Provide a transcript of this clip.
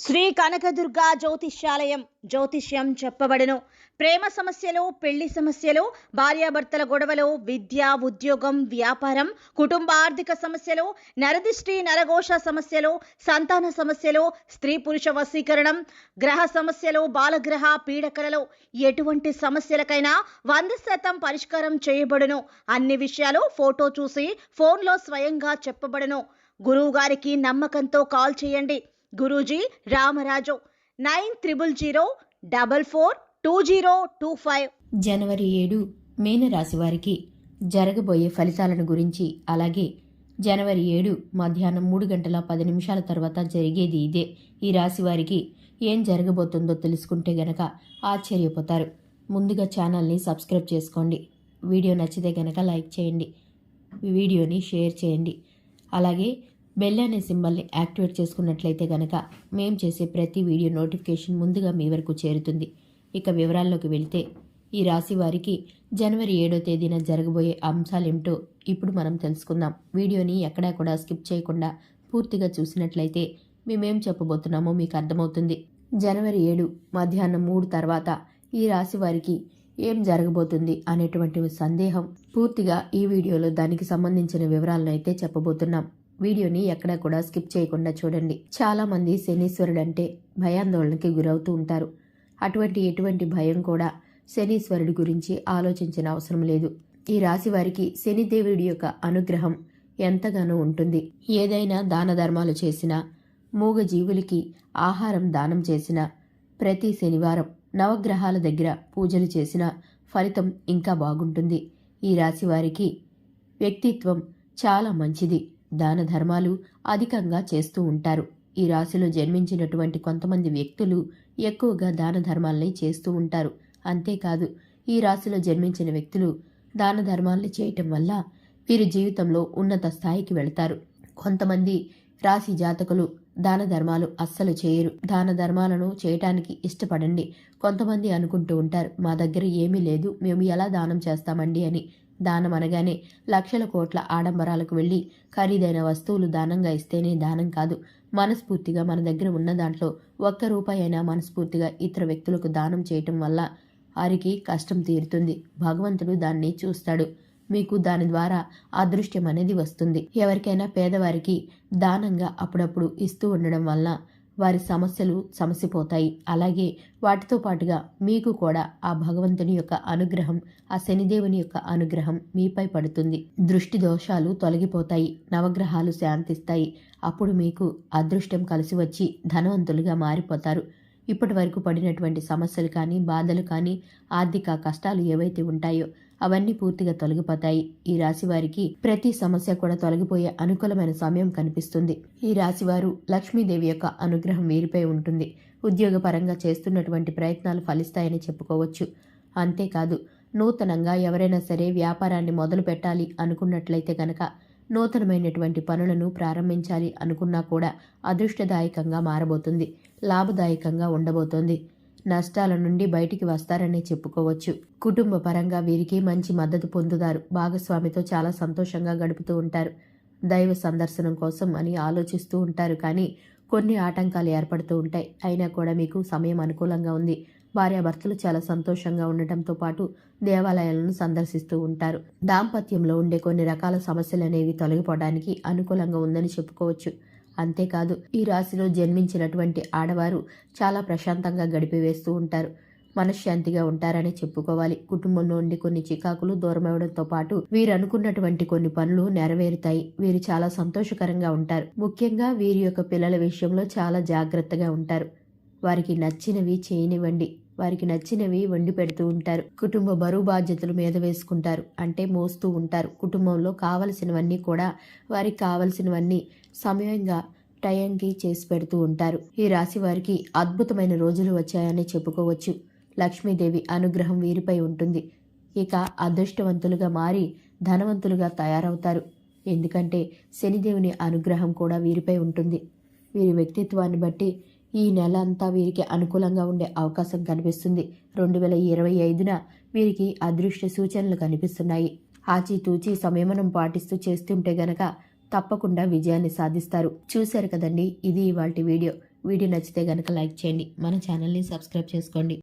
శ్రీ కనకదుర్గా జ్యోతిష్యాలయం జ్యోతిష్యం చెప్పబడును. ప్రేమ సమస్యలు, పెళ్లి సమస్యలు, భార్యాభర్తల గొడవలు, విద్య, ఉద్యోగం, వ్యాపారం, కుటుంబ ఆర్థిక సమస్యలు, నరదిష్టి, నరఘోష సమస్యలు, సంతాన సమస్యలు, స్త్రీ పురుష వశీకరణం, గ్రహ సమస్యలు, బాలగ్రహ పీడకలలో ఎటువంటి సమస్యలకైనా 100% పరిష్కారం చేయబడును. అన్ని విషయాలు ఫోటో చూసి ఫోన్లో స్వయంగా చెప్పబడును. గురువు గారికి నమ్మకంతో కాల్ చేయండి. గురూజీ రామరాజు 9000442025. జనవరి 7 మీనరాశి వారికి జరగబోయే ఫలితాలను గురించి, అలాగే జనవరి 7 మధ్యాహ్నం 3:10 తర్వాత జరిగేది ఇదే. ఈ రాశి వారికి ఏం జరగబోతుందో తెలుసుకుంటే గనక ఆశ్చర్యపోతారు. ముందుగా ఛానల్ని సబ్స్క్రైబ్ చేసుకోండి. వీడియో నచ్చితే గనక లైక్ చేయండి, వీడియోని షేర్ చేయండి. అలాగే బెల్ అనే సింబల్ని యాక్టివేట్ చేసుకున్నట్లయితే గనక మేము చేసే ప్రతి వీడియో నోటిఫికేషన్ ముందుగా మీ వరకు చేరుతుంది. ఇక వివరాల్లోకి వెళ్తే, ఈ రాశి వారికి జనవరి 7వ తేదీన జరగబోయే అంశాలేమిటో ఇప్పుడు మనం తెలుసుకుందాం. వీడియోని ఎక్కడా కూడా స్కిప్ చేయకుండా పూర్తిగా చూసినట్లయితే మేమేం చెప్పబోతున్నామో మీకు అర్థమవుతుంది. జనవరి 7 మధ్యాహ్నం 3 తర్వాత ఈ రాశి వారికి ఏం జరగబోతుంది అనేటువంటి సందేహం, పూర్తిగా ఈ వీడియోలో దానికి సంబంధించిన వివరాలను అయితే చెప్పబోతున్నాం. వీడియోని ఎక్కడా కూడా స్కిప్ చేయకుండా చూడండి. చాలా మంది శనీశ్వరుడు అంటే భయాందోళనకి గురవుతూ ఉంటారు. ఎటువంటి భయం కూడా శనీశ్వరుడి గురించి ఆలోచించిన అవసరం లేదు. ఈ రాశి వారికి శనిదేవుడి యొక్క అనుగ్రహం ఎంతగానో ఉంటుంది. ఏదైనా దాన ధర్మాలు చేసినా, మూగ జీవులకి ఆహారం దానం చేసినా, ప్రతి శనివారం నవగ్రహాల దగ్గర పూజలు చేసినా ఫలితం ఇంకా బాగుంటుంది. ఈ రాశి వారికి వ్యక్తిత్వం చాలా మంచిది. దాన ధర్మాలు అధికంగా చేస్తూ ఉంటారు. ఈ రాశిలో జన్మించినటువంటి కొంతమంది వ్యక్తులు ఎక్కువగా దాన ధర్మాలని చేస్తూ ఉంటారు. అంతేకాదు, ఈ రాశిలో జన్మించిన వ్యక్తులు దాన ధర్మాలని చేయటం వల్ల వీరి జీవితంలో ఉన్నత స్థాయికి వెళతారు. కొంతమంది రాశి జాతకులు దాన ధర్మాలు అస్సలు చేయరు. దాన ధర్మాలను చేయటానికి ఇష్టపడండి. కొంతమంది అనుకుంటూ ఉంటారు, మా దగ్గర ఏమీ లేదు, మేము ఎలా దానం చేస్తామండి అని. దానం అనగానే లక్షల కోట్ల ఆడంబరాలకు వెళ్ళి ఖరీదైన వస్తువులు దానంగా ఇస్తేనే దానం కాదు. మనస్ఫూర్తిగా మన దగ్గర ఉన్న దాంట్లో ₹1 అయినా మనస్ఫూర్తిగా ఇతర వ్యక్తులకు దానం చేయటం వల్ల వారికి కష్టం తీరుతుంది. భగవంతుడు దాన్ని చూస్తాడు. మీకు దాని ద్వారా అదృష్టం అనేది వస్తుంది. ఎవరికైనా పేదవారికి దానంగా అప్పుడప్పుడు ఇస్తూ ఉండడం వల్ల వారి సమస్యలు సమసిపోతాయి. అలాగే వాటితో పాటుగా మీకు కూడా ఆ భగవంతుని యొక్క అనుగ్రహం, ఆ శనిదేవుని యొక్క అనుగ్రహం మీపై పడుతుంది. దృష్టి దోషాలు తొలగిపోతాయి, నవగ్రహాలు శాంతిస్తాయి. అప్పుడు మీకు అదృష్టం కలిసి వచ్చి ధనవంతులుగా మారిపోతారు. ఇప్పటి వరకు పడినటువంటి సమస్యలు కానీ, బాధలు కానీ, ఆర్థిక కష్టాలు ఏవైతే ఉంటాయో అవన్నీ పూర్తిగా తొలగిపోతాయి. ఈ రాశి వారికి ప్రతి సమస్య కూడా తొలగిపోయే అనుకూలమైన సమయం కనిపిస్తుంది. ఈ రాశివారు లక్ష్మీదేవి యొక్క అనుగ్రహం వీరిపై ఉంటుంది. ఉద్యోగపరంగా చేస్తున్నటువంటి ప్రయత్నాలు ఫలిస్తాయని చెప్పుకోవచ్చు. అంతేకాదు, నూతనంగా ఎవరైనా సరే వ్యాపారాన్ని మొదలు పెట్టాలి అనుకున్నట్లయితే గనక, నూతనమైనటువంటి పనులను ప్రారంభించాలి అనుకున్నా కూడా అదృష్టదాయకంగా మారబోతుంది, లాభదాయకంగా ఉండబోతోంది. నష్టాల నుండి బయటికి వస్తారనే చెప్పుకోవచ్చు. కుటుంబ పరంగా వీరికి మంచి మద్దతు పొందుతారు. భాగస్వామితో చాలా సంతోషంగా గడుపుతూ ఉంటారు. దైవ సందర్శనం కోసం అని ఆలోచిస్తూ ఉంటారు, కానీ కొన్ని ఆటంకాలు ఏర్పడుతూ ఉంటాయి. అయినా కూడా మీకు సమయం అనుకూలంగా ఉంది. భార్యాభర్తలు చాలా సంతోషంగా ఉండటంతో పాటు దేవాలయాలను సందర్శిస్తూ ఉంటారు. దాంపత్యంలో ఉండే కొన్ని రకాల సమస్యలు అనేవి తొలగిపోవడానికి అనుకూలంగా ఉందని చెప్పుకోవచ్చు. అంతేకాదు, ఈ రాశిలో జన్మించినటువంటి ఆడవారు చాలా ప్రశాంతంగా గడిపివేస్తూ ఉంటారు. మనశ్శాంతిగా ఉంటారని చెప్పుకోవాలి. కుటుంబంలో ఉండి కొన్ని చికాకులు దూరమవడంతో పాటు వీరు అనుకున్నటువంటి కొన్ని పనులు నెరవేరుతాయి. వీరు చాలా సంతోషకరంగా ఉంటారు. ముఖ్యంగా వీరి యొక్క పిల్లల విషయంలో చాలా జాగ్రత్తగా ఉంటారు. వారికి నచ్చినవి చేయనివ్వండి, వారికి నచ్చినవి వండి పెడుతూ ఉంటారు. కుటుంబ బరువు బాధ్యతలు మీద వేసుకుంటారు, అంటే మోస్తూ ఉంటారు. కుటుంబంలో కావలసినవన్నీ కూడా వారికి కావలసినవన్నీ సమయంగా టైంకి చేసి పెడుతూ ఉంటారు. ఈ రాశి వారికి అద్భుతమైన రోజులు వచ్చాయని చెప్పుకోవచ్చు. లక్ష్మీదేవి అనుగ్రహం వీరిపై ఉంటుంది. ఇక అదృష్టవంతులుగా మారి ధనవంతులుగా తయారవుతారు. ఎందుకంటే శనిదేవుని అనుగ్రహం కూడా వీరిపై ఉంటుంది. వీరి వ్యక్తిత్వాన్ని బట్టి ఈ నెల అంతా వీరికి అనుకూలంగా ఉండే అవకాశం కనిపిస్తుంది. 2025న వీరికి అదృష్ట సూచనలు కనిపిస్తున్నాయి. ఆచితూచి సంయమనం పాటిస్తూ చేస్తుంటే గనక తప్పకుండా విజయాన్ని సాధిస్తారు. చూశారు కదండి, ఇది ఇవాల్టి వీడియో. వీడియో నచ్చితే కనుక లైక్ చేయండి, మన ఛానల్ని సబ్స్క్రైబ్ చేసుకోండి.